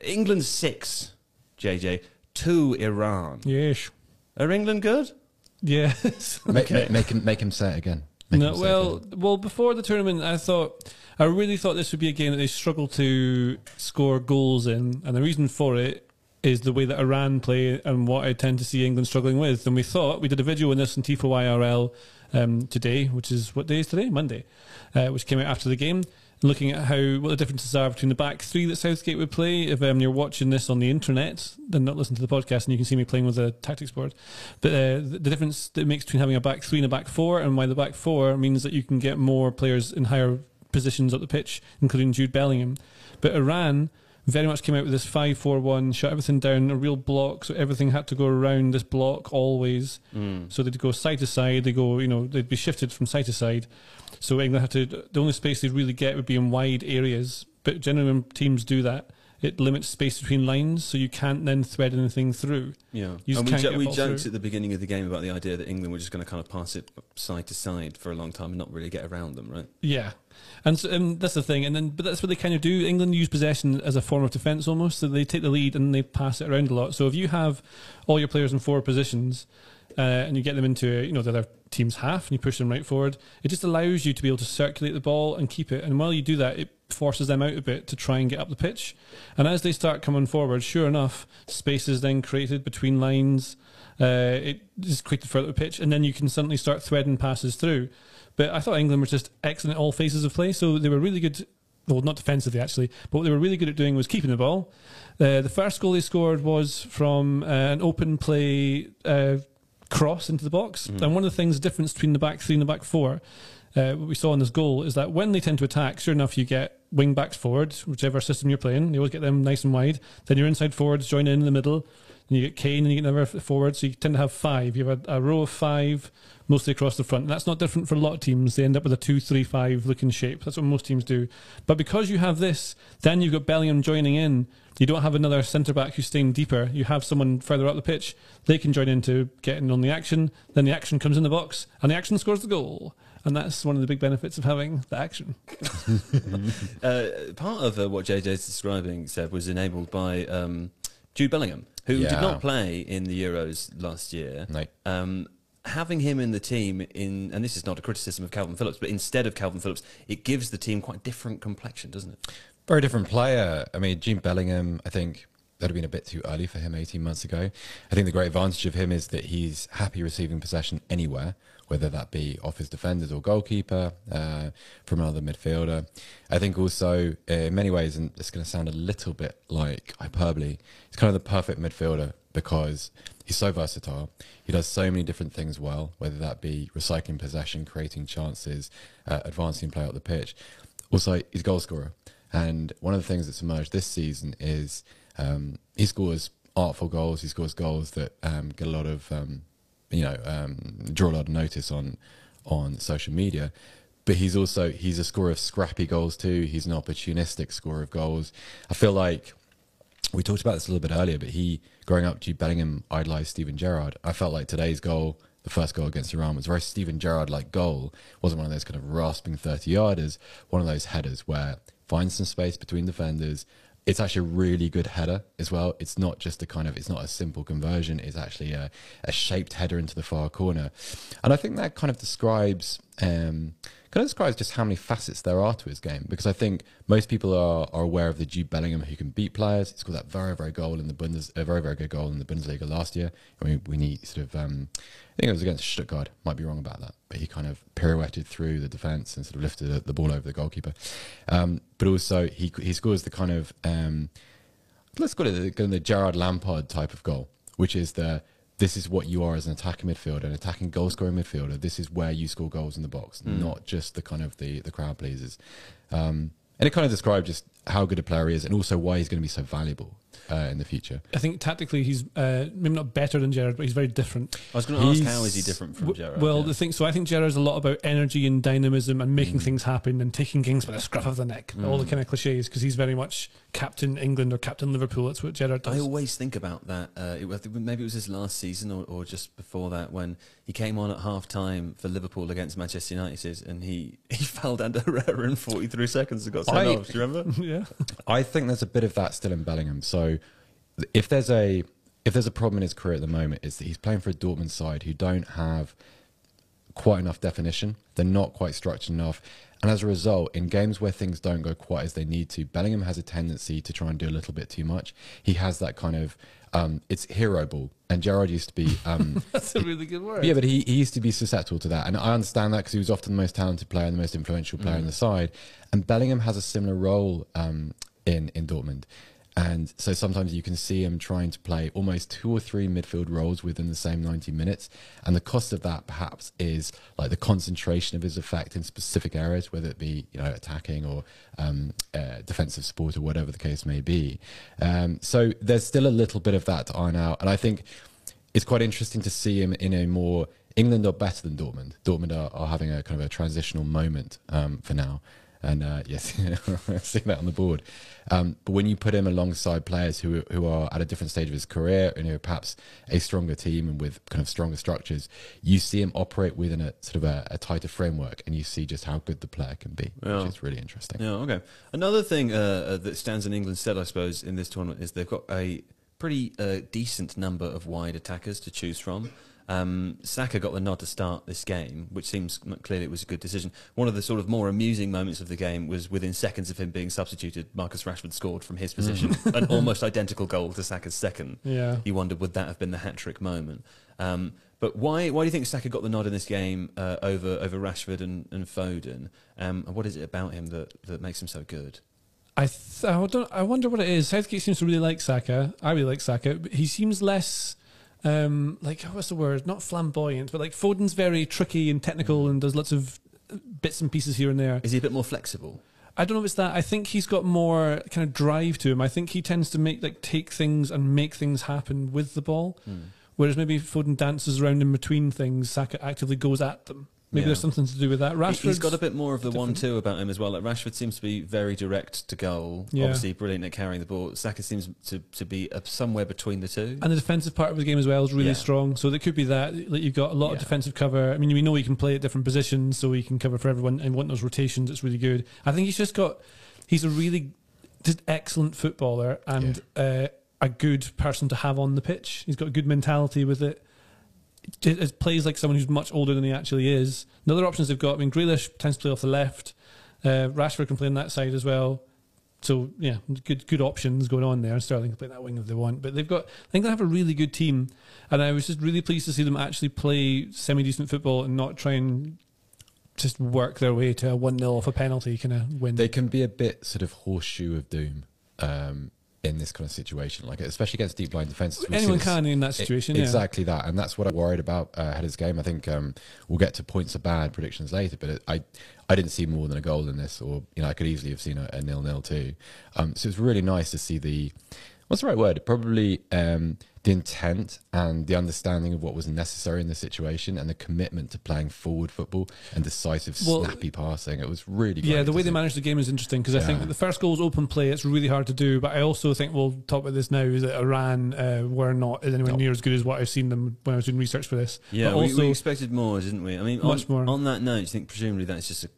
England 6, JJ, 2 Iran. Yes. Are England good? Yes. Okay. Make him say it again. Well, before the tournament, I really thought this would be a game that they struggle to score goals in, and the reason for it is the way that Iran play and what I tend to see England struggling with. And we did a video on this in Tifo IRL today, which is, what day is today? Monday, which came out after the game, looking at what the differences are between the back three that Southgate would play. If you're watching this on the internet, then not listen to the podcast, and you can see me playing with a tactics board. But the difference that it makes between having a back three and a back four, and why the back four means that you can get more players in higher positions up the pitch, including Jude Bellingham. But Iran very much came out with this 5-4-1, shut everything down, a real block, so everything had to go around this block always. So they'd go side to side, they'd be shifted from side to side. So England the only space they'd really get would be in wide areas. But generally when teams do that, it limits space between lines, so you can't then thread anything through. Yeah, and we joked at the beginning of the game about the idea that England were just going to kind of pass it side to side for a long time and not really get around them, right? Yeah, and that's the thing. But that's what they kind of do. England use possession as a form of defence almost. So they take the lead and they pass it around a lot. So if you have all your players in forward positions and you get them into the other team's half and you push them right forward, it just allows you to be able to circulate the ball and keep it. And while you do that, it forces them out a bit to try and get up the pitch. And as they start coming forward, sure enough, space is then created between lines. It is created further up the pitch, and then you can suddenly start threading passes through. But I thought England were just excellent at all phases of play, so they were really good. Well, not defensively actually, but what they were really good at doing was keeping the ball. The first goal they scored was from an open play cross into the box. And one of the things, the difference between the back three and the back four, what we saw in this goal is that when they tend to attack, sure enough, you get wing backs forward, whichever system you're playing. You always get them nice and wide. Then your inside forwards join in the middle. And you get Kane and you get another forward. So you tend to have 5. You have a row of 5 mostly across the front. And that's not different for a lot of teams. They end up with a 2-3-5 looking shape. That's what most teams do. But because you have this, then you've got Bellingham joining in. You don't have another centre-back who's staying deeper. You have someone further up the pitch. They can join in to get in on the action. Then the action comes in the box. And the action scores the goal. And that's one of the big benefits of having the action. Part of what JJ's describing, Seb, was enabled by Jude Bellingham, who did not play in the Euros last year. No. Having him in the team, and this is not a criticism of Calvin Phillips, but instead of Calvin Phillips, it gives the team quite a different complexion, doesn't it? Very different player. I mean, Jude Bellingham, I think that would have been a bit too early for him 18 months ago. I think the great advantage of him is that he's happy receiving possession anywhere, whether that be off his defenders or goalkeeper, from another midfielder. I think also, in many ways, and it's going to sound a little bit like hyperbole, he's kind of the perfect midfielder because he's so versatile. He does so many different things well, whether that be recycling possession, creating chances, advancing play up the pitch. Also, he's a goal scorer. And one of the things that's emerged this season is he scores artful goals. He scores goals that get a lot of, draw a lot of notice on social media. But he's a scorer of scrappy goals too. He's an opportunistic scorer of goals. I feel like we talked about this a little bit earlier, but growing up, Jude Bellingham idolised Steven Gerrard. I felt like today's goal, the first goal against Iran, was a very Steven Gerrard-like goal. It wasn't one of those kind of rasping 30-yarders, one of those headers where finds some space between defenders. It's actually a really good header as well. It's not just it's not a simple conversion. It's actually a shaped header into the far corner. And I think that kind of describes just how many facets there are to his game, because I think most people are aware of the Jude Bellingham who can beat players. He scored that very, very goal in the very, very good goal in the Bundesliga last year. I mean, I think it was against Stuttgart. Might be wrong about that, but he kind of pirouetted through the defence and sort of lifted the ball over the goalkeeper. But also he scores the kind of let's call it the Gerrard Lampard type of goal, which is this is what you are as an attacking midfielder, an attacking goal-scoring midfielder. This is where you score goals in the box, not just the kind of the crowd pleasers. And it kind of describes just how good a player he is and also why he's going to be so valuable. in the future. I think tactically he's maybe not better than Gerrard, but he's very different. I was going to ask, how is he different from Gerrard? Well, the thing, so I think Gerrard's a lot about energy and dynamism and making things happen and taking things by the scruff of the neck, all the kind of cliches, because he's very much captain England or captain Liverpool. That's what Gerrard does. I always think about that. Maybe it was his last season or just before that, when he came on at half-time for Liverpool against Manchester United, and he fell down to Herrera in 43 seconds and got sent off. Do you remember? Yeah. I think there's a bit of that still in Bellingham. So if there's a problem in his career at the moment, is that he's playing for a Dortmund side who don't have quite enough definition. They're not quite structured enough. And as a result, in games where things don't go quite as they need to, Bellingham has a tendency to try and do a little bit too much. He has that kind of, it's hero ball. And Gerrard used to be... That's a really good word. Yeah, but he used to be susceptible to that. And I understand that because he was often the most talented player and the most influential player in the side. And Bellingham has a similar role in Dortmund. And so sometimes you can see him trying to play almost 2 or 3 midfield roles within the same 90 minutes. And the cost of that perhaps is like the concentration of his effect in specific areas, whether it be, you know, attacking or defensive support or whatever the case may be. So there's still a little bit of that to iron out. And I think it's quite interesting to see him in a more... England are better than Dortmund. Dortmund are having a kind of a transitional moment for now. And yes, I see that on the board. But when you put him alongside players who are at a different stage of his career and who are perhaps a stronger team and with kind of stronger structures, you see him operate within a sort of a tighter framework, and you see just how good the player can be, which is really interesting. Yeah, okay. Another thing that stands in England's stead, I suppose, in this tournament is they've got a pretty decent number of wide attackers to choose from. Saka got the nod to start this game, which seems clearly it was a good decision. One of the sort of more amusing moments of the game was within seconds of him being substituted, Marcus Rashford scored from his position an almost identical goal to Saka's second. Yeah. You wondered, would that have been the hat-trick moment? But why do you think Saka got the nod in this game over Rashford and Foden? And what is it about him that makes him so good? I wonder what it is. Southgate seems to really like Saka. I really like Saka. But he seems less... like, what's the word? Not flamboyant, but like Foden's very tricky and technical and does lots of bits and pieces here and there. Is he a bit more flexible? I don't know if it's that. I think he's got more kind of drive to him. I think he tends to take things and make things happen with the ball. Whereas maybe Foden dances around in between things, Saka actively goes at them. Maybe there's something to do with that. He's got a bit more of the 1-2 about him as well. Like Rashford seems to be very direct to goal. Yeah. Obviously brilliant at carrying the ball. Saka seems to be somewhere between the two. And the defensive part of the game as well is really strong. So there could be that. Like you've got a lot of defensive cover. I mean, we know he can play at different positions, so he can cover for everyone and want those rotations. It's really good. I think he's a really just excellent footballer and a good person to have on the pitch. He's got a good mentality with it. It plays like someone who's much older than he actually is. The other options they've got, I mean, Grealish tends to play off the left. Rashford can play on that side as well. So, yeah, good options going on there. Sterling can play that wing if they want. But I think they have a really good team. And I was just really pleased to see them actually play semi-decent football and not try and just work their way to a 1-0 off a penalty kind of win. They can be a bit sort of horseshoe of doom. In this kind of situation, like especially against deep line defences. Anyone can in that situation, exactly that, and that's what I'm worried about ahead of this game. I think we'll get to points of bad predictions later, but I didn't see more than a goal in this, or I could easily have seen a 0-0 too. So it's really nice to see the what's the right word? Probably the intent and the understanding of what was necessary in the situation and the commitment to playing forward football and decisive, snappy passing. It was really great. Yeah, the way they managed the game is interesting because I think that the first goal is open play. It's really hard to do, but I also think we'll talk about this now is that Iran were not anywhere near as good as what I've seen them when I was doing research for this. Yeah, but we expected more, didn't we? I mean, much more. On that note, do you think presumably that's just a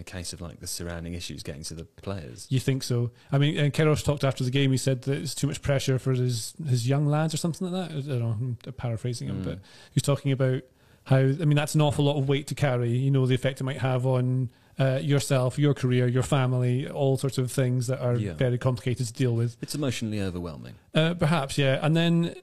case of like the surrounding issues getting to the players? You think so? I mean, and Keros talked after the game. He said that it's too much pressure for his young lads or something like that. I don't know, I'm paraphrasing him, but he's talking about how, I mean, that's an awful lot of weight to carry. You know, the effect it might have on yourself, your career, your family, all sorts of things that are very complicated to deal with. It's emotionally overwhelming. Perhaps, yeah. And then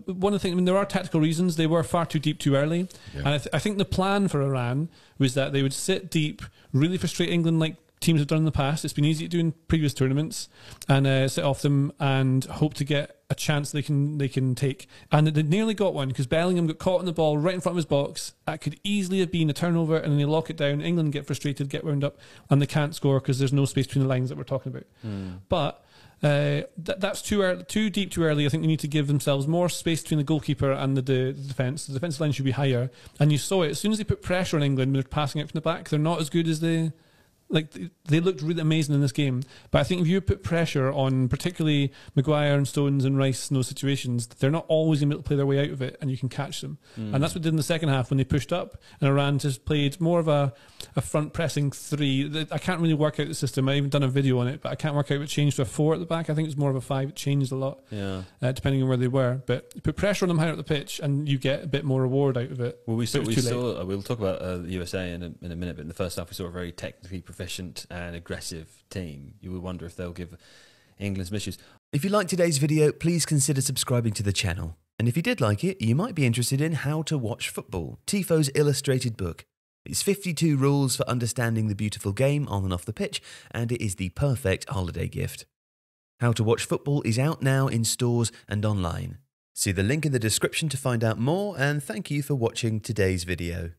one of the things, I mean, there are tactical reasons. They were far too deep too early. Yeah. And I think the plan for Iran was that they would sit deep, really frustrate England like teams have done in the past. It's been easy to do in previous tournaments, and sit off them and hope to get a chance they can take. And they nearly got one because Bellingham got caught in the ball right in front of his box. That could easily have been a turnover, and then they lock it down. England get frustrated, get wound up, and they can't score because there's no space between the lines that we're talking about. But That's too early, too deep, too early. I think they need to give themselves more space between the goalkeeper and the defence. The defensive line should be higher. And you saw it as soon as they put pressure on England when they're passing out from the back. They're not as good as they looked really amazing in this game. But I think if you put pressure on particularly Maguire and Stones and Rice in those situations, they're not always going to be able to play their way out of it, and you can catch them. And that's what they did in the second half when they pushed up, and Iran just played more of a front pressing 3. I can't really work out the system. I even done a video on it, but I can't work out what changed to a 4 at the back. I think it was more of a 5. It changed a lot, depending on where they were. But you put pressure on them higher up the pitch, and you get a bit more reward out of it. Well, we'll talk about the USA in a minute, but in the first half we saw a very technically proficient and aggressive team. You would wonder if they'll give England some issues. If you liked today's video, please consider subscribing to the channel. And if you did like it, you might be interested in How to Watch Football, Tifo's illustrated book. It's 52 rules for understanding the beautiful game on and off the pitch, and it is the perfect holiday gift. How to Watch Football is out now in stores and online. See the link in the description to find out more, and thank you for watching today's video.